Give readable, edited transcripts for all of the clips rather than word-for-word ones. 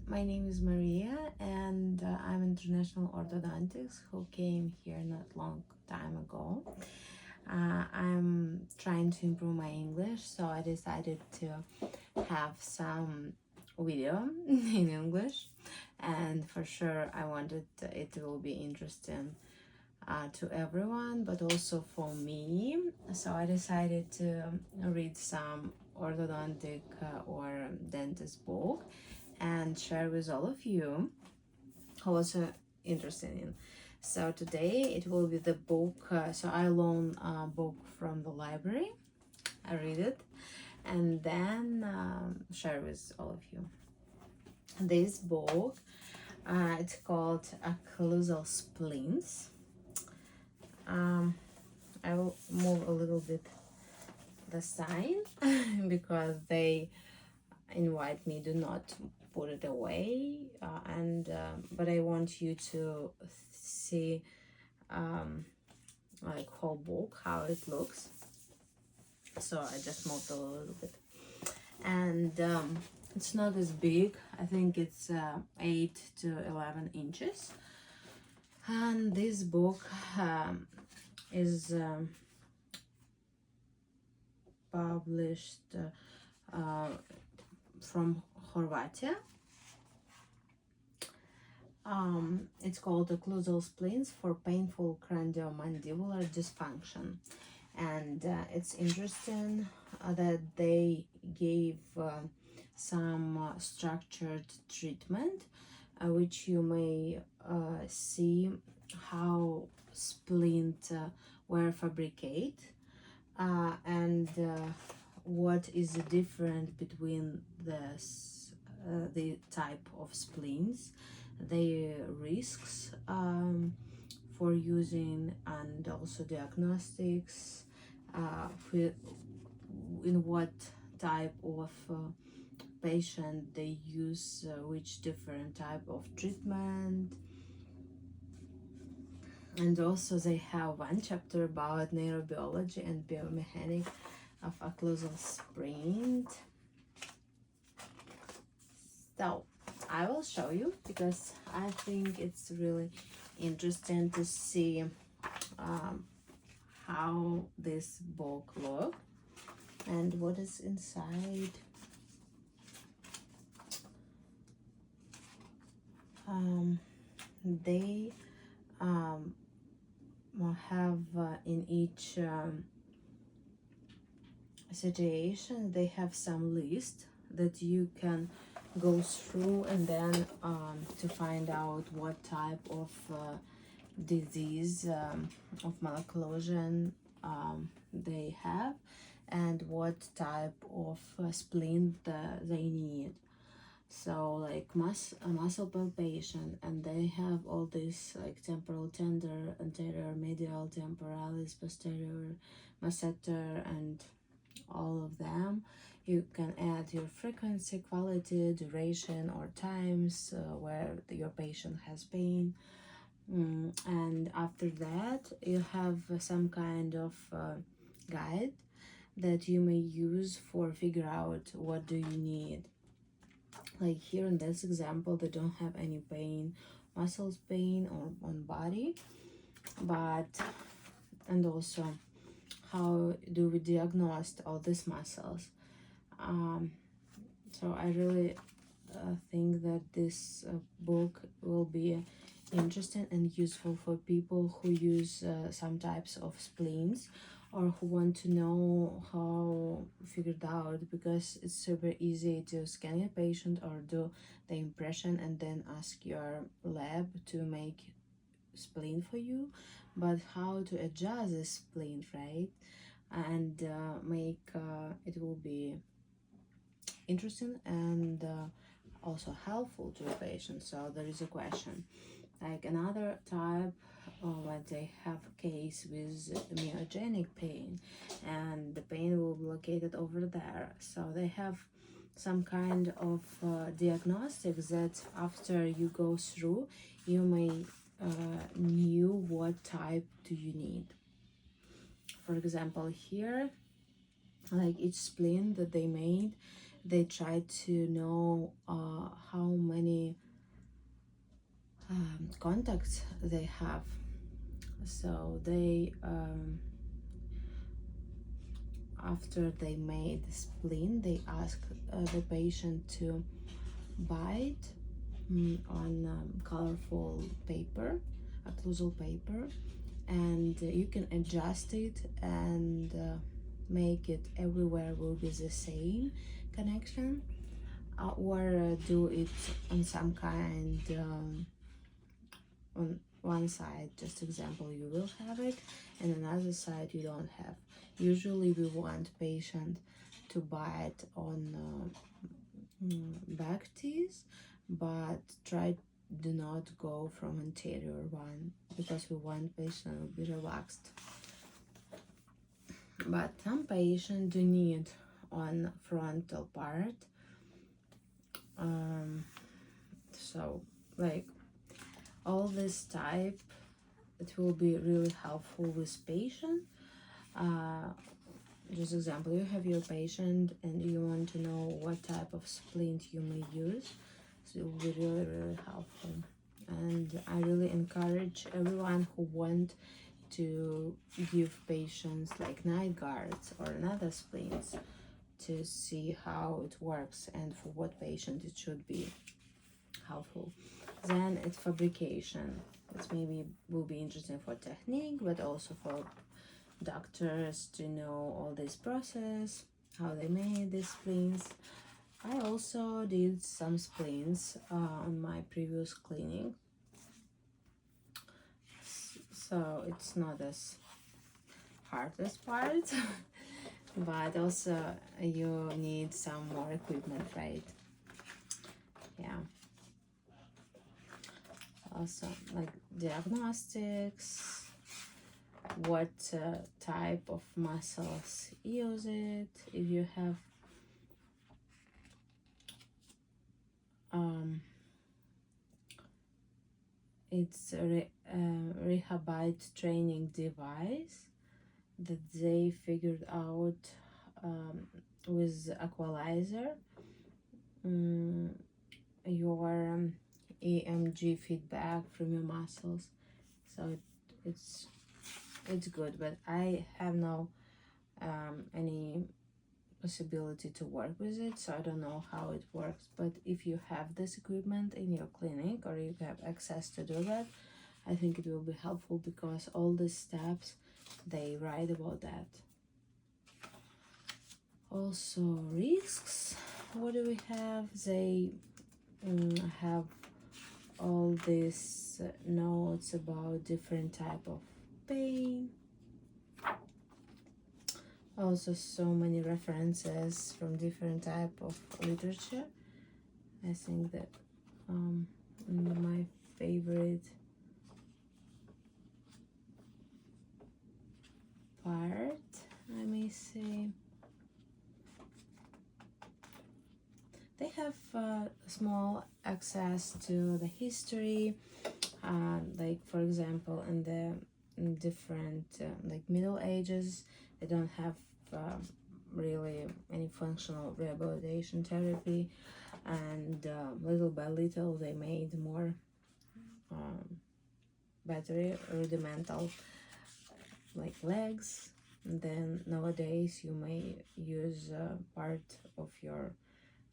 my name is Maria, and I'm international orthodontist who came here not long time ago. I'm trying to improve my English, so I decided to have some video in English, and for sure I wanted it will be interesting to everyone, but also for me. So I decided to read some orthodontic or dentist book and share with all of you who also interested in. So today it will be the book. So I loan a book from the library. I read it and then share with all of you. This book, it's called Occlusal Splints. I will move a little bit the sign because they invite me do not put it away, but I want you to see like whole book how it looks, so I just moved a little bit. And it's not as big. I think it's 8 to 11 inches, and this book is published from Horvatia. It's called Occlusal Splints for Painful Craniomandibular Dysfunction. And it's interesting that they gave some structured treatment, which you may see how splint were fabricated, and what is the difference between the type of splints, the risks for using, and also diagnostics, in what type of patient they use which different type of treatment. And also they have one chapter about neurobiology and biomechanics of occlusal splint. So I will show you because I think it's really interesting to see how this book looks and what is inside. They have in each situation they have some list that you can go through, and then to find out what type of disease of malocclusion they have and what type of splint they need. So like muscle palpation, and they have all this like temporal tender, anterior medial, temporalis, posterior masseter, and all of them. You can add your frequency, quality, duration, or times where your patient has pain. And after that, you have some kind of guide that you may use for figure out what do you need. Like here in this example, they don't have any pain, muscles pain or on body, and also how do we diagnose all these muscles. So I really think that this book will be interesting and useful for people who use some types of splints, or who want to know how figured out, because it's super easy to scan your patient or do the impression and then ask your lab to make splint for you, but how to adjust the splint, right, and make it will be interesting and also helpful to the patient. So there is a question like another type when they have a case with myogenic pain, and the pain will be located over there, so they have some kind of diagnostics that after you go through you may knew what type do you need. For example, here, like each splint that they made, they try to know how many contacts they have. So they after they made the splint, they ask the patient to bite on colorful paper, occlusal paper, and you can adjust it and make it everywhere will be the same connection, or do it on some kind on one side, just example, you will have it, and another side you don't have. Usually we want patient to bite on back teeth, but do not go from anterior one, because we want patient to be relaxed. But some patients do need on frontal part, so like all this type, it will be really helpful with patient. Just example, you have your patient and you want to know what type of splint you may use, so it will be really helpful. And I really encourage everyone who want to give patients like night guards or another splints to see how it works and for what patient it should be helpful. Then it's fabrication. It maybe will be interesting for technique, but also for doctors to know all this process, how they made these splints. I also did some splints on my previous clinic, so it's not as hardest part, but also you need some more equipment, right? Yeah. Also like diagnostics, what type of muscles use it, if you have it's a rehabite training device that they figured out with Equalizer, your EMG feedback from your muscles. So it's good, but I have no any possibility to work with it, so I don't know how it works. But if you have this equipment in your clinic or you have access to do that, I think it will be helpful, because all the steps they write about that. Also risks, what do we have? They have all these notes about different type of pain. Also so many references from different type of literature. I think that my favorite part, I may say, they have small access to the history, like for example in the different like Middle Ages, they don't have really any functional rehabilitation therapy, and little by little they made more better rudimental like legs. And then nowadays you may use part of your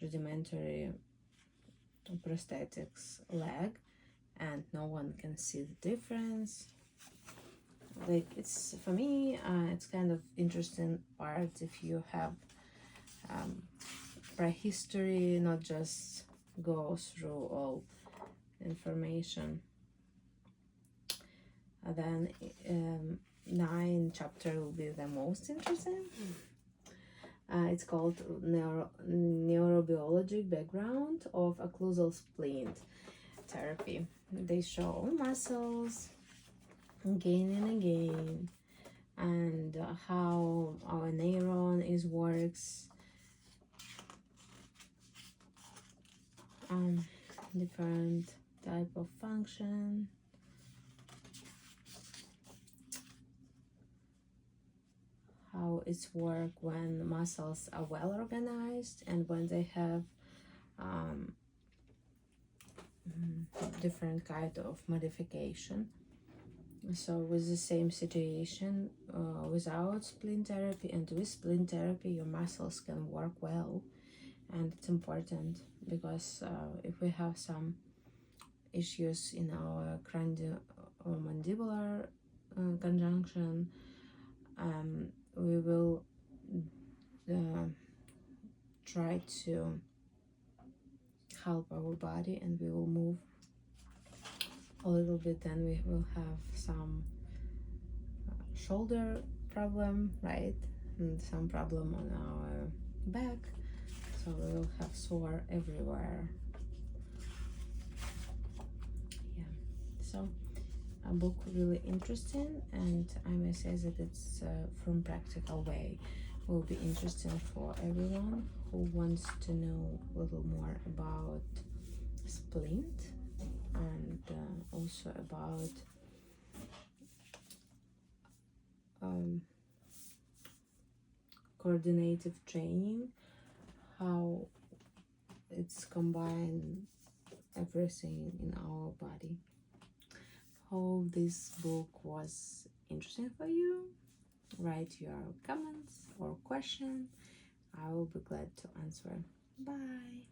rudimentary prosthetics leg and no one can see the difference. Like, it's, for me, it's kind of interesting part if you have prehistory, not just go through all information. And then 9 chapter will be the most interesting. It's called Neurobiologic Background of Occlusal Splint Therapy. They show muscles again and again, and how our neuron works, different type of function, how it's work when muscles are well organized and when they have different kind of modification. So with the same situation, without splint therapy and with splint therapy, your muscles can work well. And it's important because if we have some issues in our craniomandibular conjunction, we will try to help our body and we will move a little bit, then we will have some shoulder problem, right, and some problem on our back, so we will have sore everywhere. Yeah, so a book really interesting, and I may say that it's from practical way will be interesting for everyone who wants to know a little more about splint and also about coordinative training, how it's combined everything in our body. Hope this book was interesting for you. Write your comments or question. I will be glad to answer. Bye.